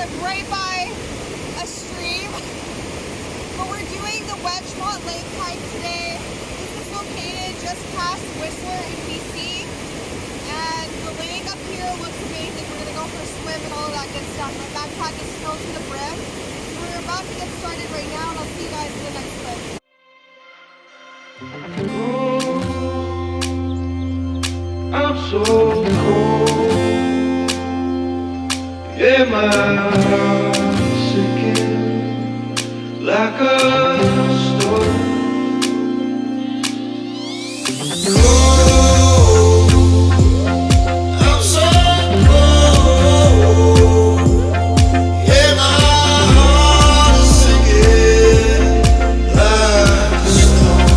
live right by a stream, but we're doing the Wedgemont Lake hike today. This is located just past Whistler in BC, and the lake up here looks amazing. We're gonna go for a swim and all of that good stuff. My backpack is filled to the brim, so we're about to get started right now, and I'll see you guys in the next clip. I'm so cold, yeah, my heart's sinking like a storm. Cold, I'm so cold, yeah, my heart is sinking like a storm.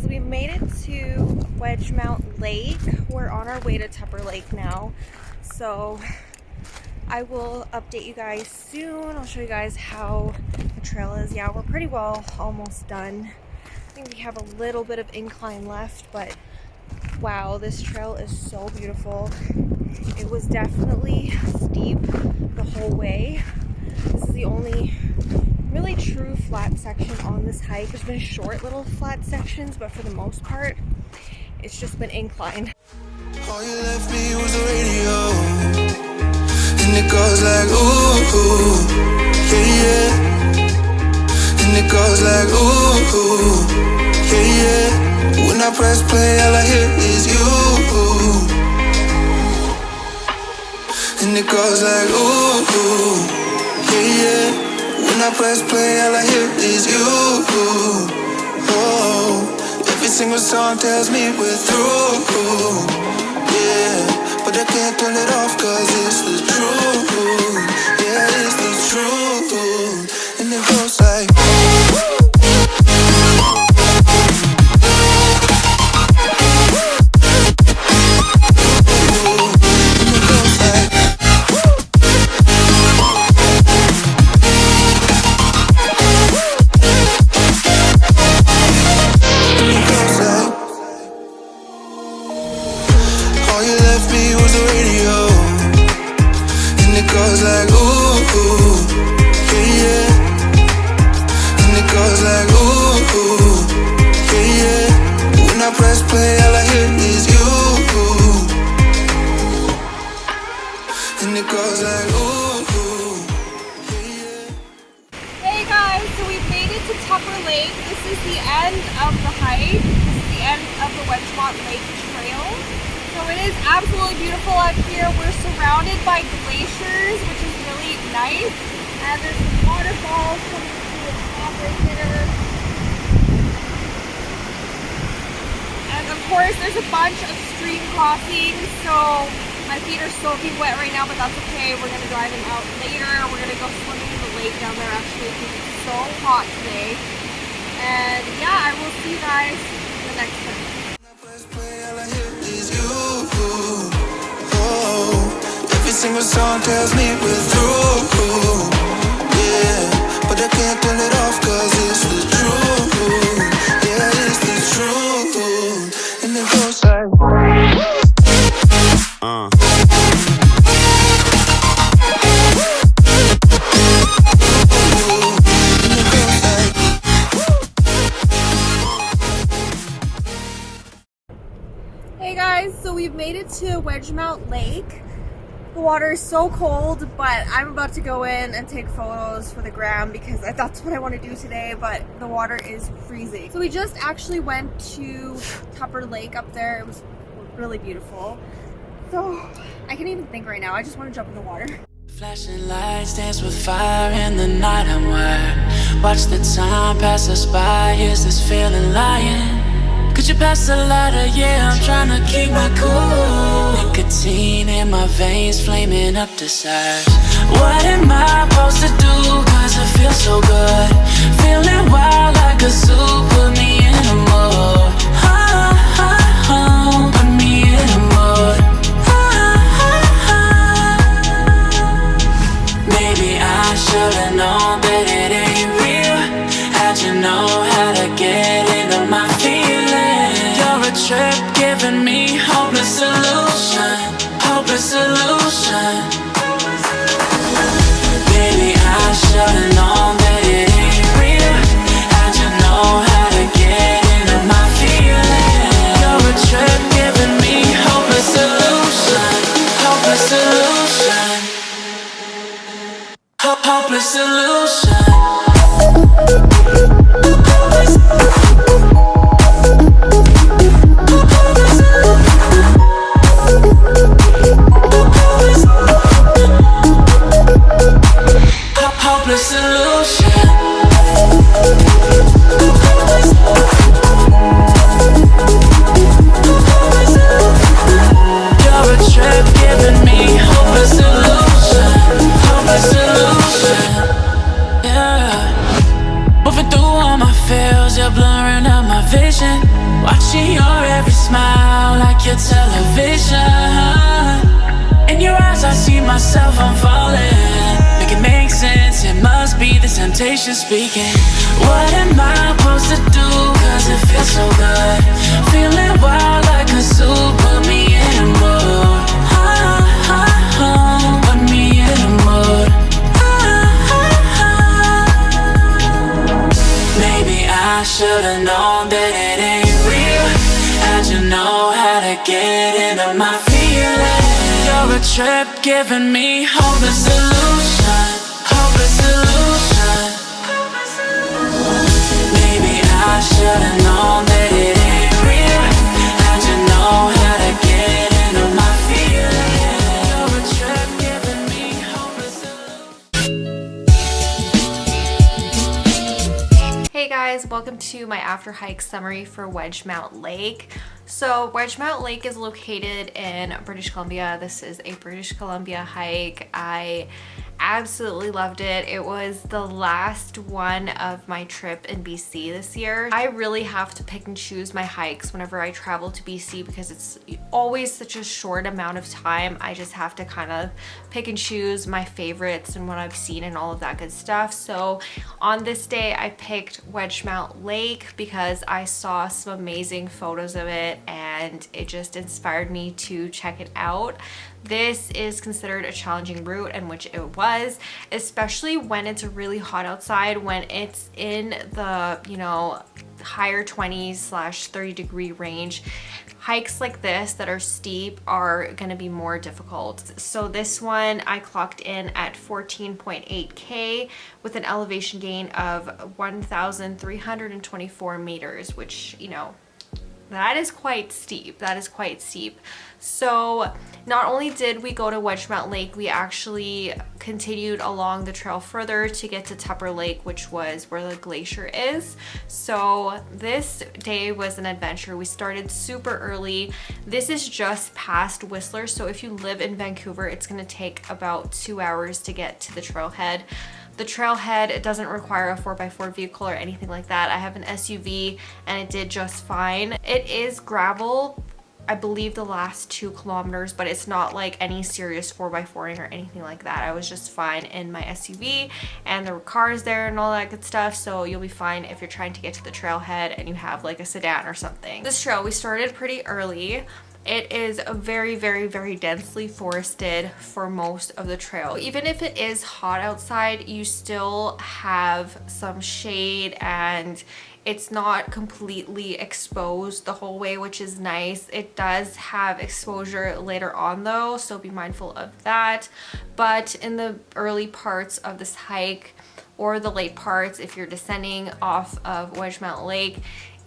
We've made it to Wedgemount Lake. We're on our way to Tupper Lake now, so I will update you guys soon. I'll show you guys how the trail is. Yeah, we're pretty well almost done. I think we have a little bit of incline left, but wow, this trail is so beautiful. It was definitely steep the whole way. This is the only really true flat section on this hike. There's been short little flat sections, but for the most part, it's just been inclined. All you left me was the radio, and it goes like ooh, yeah, yeah. And it goes like ooh, yeah, yeah. When I press play, all I hear is you. And it goes like ooh, yeah, yeah. When I press play, all I hear is you. Oh, every single song tells me we're through. Yeah, but I can't turn it off 'cause it's the truth. Yeah, it's the truth. And it goes like this is the end of the hike. This is the end of the Wedgemont Lake Trail. So it is absolutely beautiful up here. We're surrounded by glaciers, which is really nice. And there's some waterfalls coming through the top right there. And of course, there's a bunch of stream crossings. So my feet are soaking wet right now, but that's okay. We're gonna drive them out later. We're gonna go swimming in the lake down there actually because it's so hot today. And yeah, I will see you guys in the next time. Every single song tells me we're through. Yeah, but I can't turn it off cause it's the truth. Yeah, it's the truth. And it goes like Hey guys, so we've made it to Wedgemount Lake. The water is so cold, but I'm about to go in and take photos for the gram because that's what I want to do today, but the water is freezing. So we just actually went to Tupper Lake up there. It was really beautiful. So I can't even think right now. I just want to jump in the water. Flashing lights dance with fire in the night. I'm wired. Watch the time pass us by. Is this feeling lying? Could you pass the lighter? Yeah, I'm trying to keep my cool. Nicotine in my veins, flaming up desires. What am I supposed to do? Cause it feels so good. Feeling wild like a zoo. Put me in a mood. Put me in a mood. Maybe I should've known that it ain't real. How'd you know how to get into my feelings? You're a trip giving me hopeless solution. Hopeless solution. Baby, I should've known that it ain't real. How'd you know how to get into my feelings? You're a trip giving me hopeless solution. Hopeless solution. Hopeless solution. Hopeless solution. You're a trip giving me hopeless solution. Hopeless solution. Yeah. Moving through all my feels, you're blurring out my vision. Watching your every smile like your television. In your eyes I see myself, I'm falling. Make it make sense, it must be the temptation speaking. What am I supposed to do? Cause it feels so good. Feeling wild like a zoo. Put me in a mood. Put me in a mood. Maybe I should've known that it ain't real. How'd you know how to get into my feelings? You're a trip giving me hopeless solution. Hopeless solution. Maybe I should've known that it ain't real. How'd you know how to get into my feelings? You're a trip giving me hopeless solution. Hey guys, welcome to my after hike summary for Wedgemount Lake. So Wedgemount Lake is located in British Columbia. This is a British Columbia hike. I absolutely loved it. It was the last one of my trip in BC this year. I really have to pick and choose my hikes whenever I travel to BC because it's always such a short amount of time. I just have to kind of pick and choose my favorites and what I've seen and all of that good stuff. So on this day I picked Wedgemount Lake because I saw some amazing photos of it and it just inspired me to check it out. This is considered a challenging route, and which it was, especially when it's really hot outside, when it's in the, higher 20s/30-degree range. Hikes like this that are steep are going to be more difficult. So this one I clocked in at 14.8K with an elevation gain of 1,324 meters, which, you know, that is quite steep. That is quite steep. So not only did we go to Wedgemount Lake, we actually continued along the trail further to get to Tupper Lake, which was where the glacier is. So this day was an adventure. We started super early. This is just past Whistler, so if you live in Vancouver, it's gonna take about 2 hours to get to the trailhead. The trailhead doesn't require a 4x4 vehicle or anything like that. I have an SUV and it did just fine. It is gravel, I believe, the last 2 kilometers, but it's not like any serious 4x4ing or anything like that. I was just fine in my SUV and there were cars there and all that good stuff, so you'll be fine if you're trying to get to the trailhead and you have like a sedan or something. This trail, we started pretty early. It is very, very, very densely forested for most of the trail. Even if it is hot outside, you still have some shade and it's not completely exposed the whole way, which is nice. It does have exposure later on though, so be mindful of that. But in the early parts of this hike, or the late parts if you're descending off of Wedgemount Lake,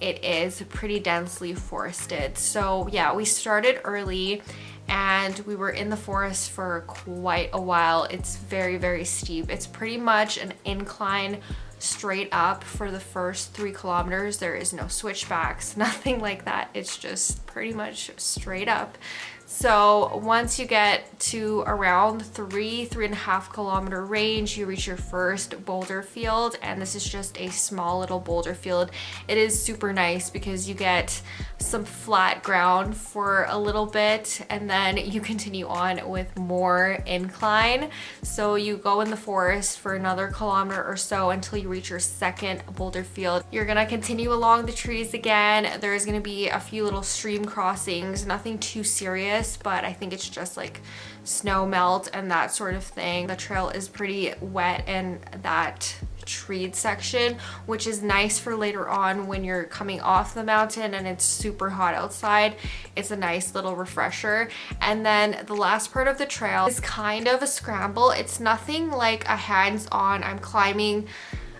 it is pretty densely forested. So yeah, we started early and we were in the forest for quite a while. It's very, very steep. It's pretty much an incline straight up for the first 3 kilometers. There is no switchbacks, nothing like that. It's just pretty much straight up. So once you get to around 3.5 kilometer range, you reach your first boulder field, and this is just a small little boulder field. It is super nice because you get some flat ground for a little bit and then you continue on with more incline. So you go in the forest for another kilometer or so until you reach your second boulder field. You're gonna continue along the trees again. There's gonna be a few little stream crossings, nothing too serious, but I think it's just like snow melt and that sort of thing. The trail is pretty wet in that treed section, which is nice for later on when you're coming off the mountain and it's super hot outside. It's a nice little refresher. And then the last part of the trail is kind of a scramble. It's nothing like a hands-on, I'm climbing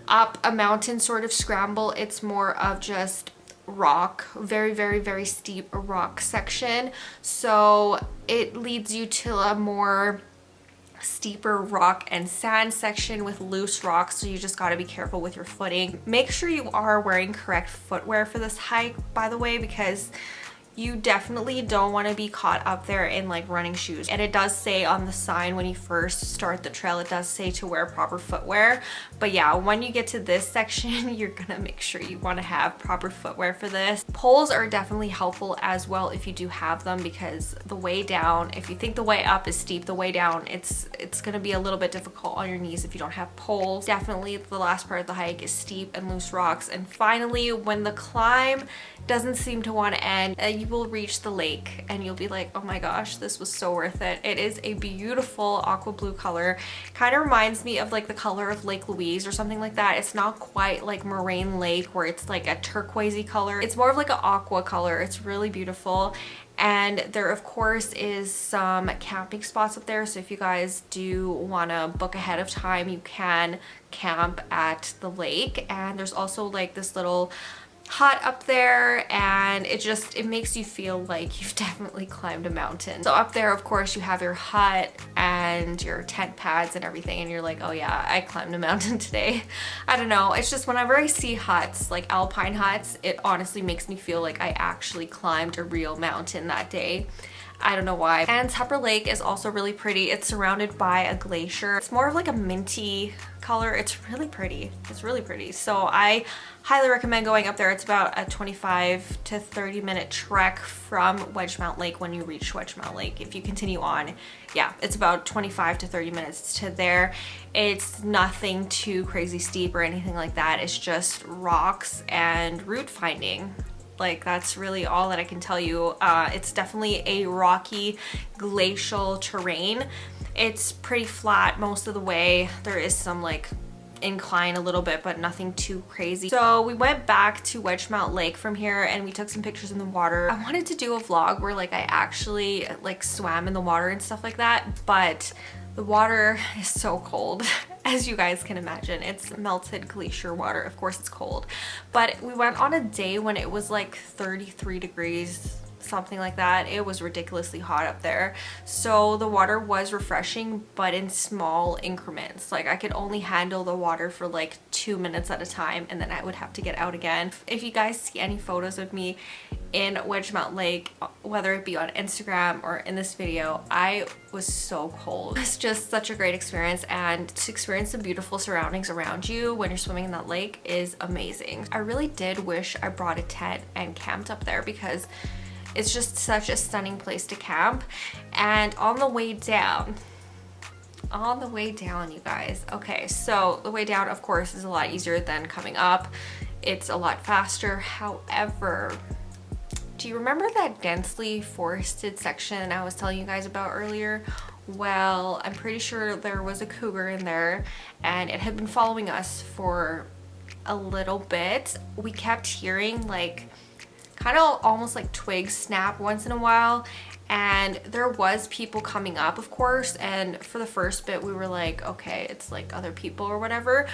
up a mountain sort of scramble. It's more of just rock, very, very, very steep rock section. So it leads you to a more steeper rock and sand section with loose rocks, so you just got to be careful with your footing. Make sure you are wearing correct footwear for this hike, by the way, because you definitely don't want to be caught up there in like running shoes. And it does say on the sign when you first start the trail, it does say to wear proper footwear. But yeah, when you get to this section, you're gonna make sure you want to have proper footwear for this. Poles are definitely helpful as well if you do have them, because the way down, if you think the way up is steep, the way down, it's gonna be a little bit difficult on your knees if you don't have poles. Definitely the last part of the hike is steep and loose rocks. And finally, when the climb doesn't seem to want to end, you will reach the lake and you'll be like, oh my gosh, this was so worth it. It is a beautiful aqua blue color. Kind of reminds me of like the color of Lake Louise or something like that. It's not quite like Moraine Lake where it's like a turquoisey color. It's more of like an aqua color. It's really beautiful. And there of course is some camping spots up there, so if you guys do want to book ahead of time, you can camp at the lake. And there's also like this little hut up there, and it makes you feel like you've definitely climbed a mountain. So up there of course you have your hut and your tent pads and everything, and you're like, oh yeah, I climbed a mountain today. I don't know, it's just whenever I see huts, like alpine huts, it honestly makes me feel like I actually climbed a real mountain that day. I don't know why. And Tupper Lake is also really pretty. It's surrounded by a glacier. It's more of like a minty color. It's really pretty. It's really pretty. So I highly recommend going up there. It's about a 25 to 30 minute trek from Wedgemount Lake when you reach Wedgemount Lake. If you continue on, yeah, it's about 25 to 30 minutes to there. It's nothing too crazy steep or anything like that. It's just rocks and route finding. Like, that's really all that I can tell you. It's definitely a rocky glacial terrain. It's pretty flat most of the way. There is some like incline a little bit, but nothing too crazy. So we went back to Wedgemount Lake from here and we took some pictures in the water. I wanted to do a vlog where like I actually like swam in the water and stuff like that, but the water is so cold. As you guys can imagine, it's melted glacier water. Of course it's cold, but we went on a day when it was like 33 degrees, something like that. It was ridiculously hot up there. So the water was refreshing, but in small increments. Like I could only handle the water for like 2 minutes at a time, and then I would have to get out again. If you guys see any photos of me in Wedgemount Lake, whether it be on Instagram or in this video, I was so cold. It's just such a great experience, and to experience the beautiful surroundings around you when you're swimming in that lake is amazing. I really did wish I brought a tent and camped up there because it's just such a stunning place to camp. And on the way down, you guys, okay, so the way down of course is a lot easier than coming up. It's a lot faster. However, do you remember that densely forested section I was telling you guys about earlier? Well, I'm pretty sure there was a cougar in there and it had been following us for a little bit. We kept hearing like kind of almost like twigs snap once in a while, and there was people coming up, of course, and for the first bit we were like, okay, it's like other people or whatever.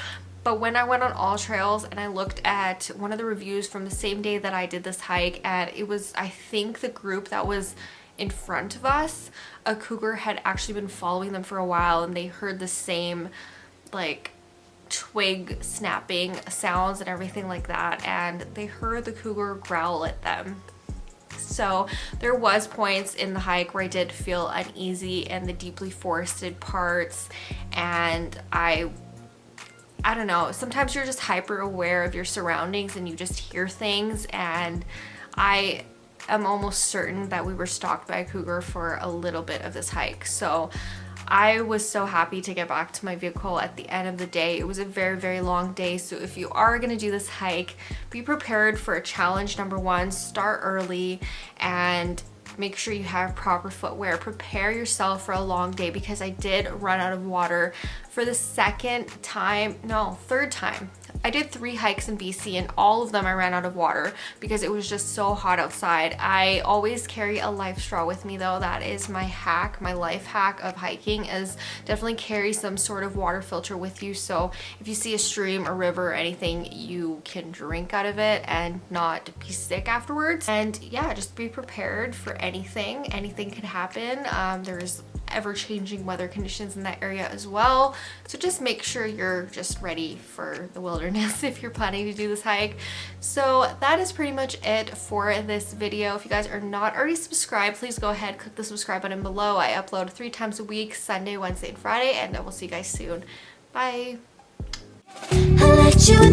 But when I went on All Trails and I looked at one of the reviews from the same day that I did this hike, and it was, I think, the group that was in front of us, a cougar had actually been following them for a while, and they heard the same like twig snapping sounds and everything like that, and they heard the cougar growl at them. So there was points in the hike where I did feel uneasy in the deeply forested parts, and I don't know, sometimes you're just hyper aware of your surroundings and you just hear things, and I am almost certain that we were stalked by a cougar for a little bit of this hike. So I was so happy to get back to my vehicle at the end of the day. It was a very, very long day. So if you are going to do this hike, be prepared for a challenge. Number one, start early and make sure you have proper footwear. Prepare yourself for a long day, because I did run out of water for the third time. I did 3 hikes in BC, and all of them I ran out of water because it was just so hot outside. I always carry a life straw with me though. That is my hack, my life hack of hiking, is definitely carry some sort of water filter with you. So if you see a stream or river or anything, you can drink out of it and not be sick afterwards. And yeah, just be prepared for anything. Anything could happen. There's ever-changing weather conditions in that area as well, so just make sure you're just ready for the wilderness if you're planning to do this hike. So that is pretty much it for this video. If you guys are not already subscribed, please go ahead, click the subscribe button below. I upload 3 times a week, Sunday, Wednesday, and Friday, and I will see you guys soon. Bye. I let you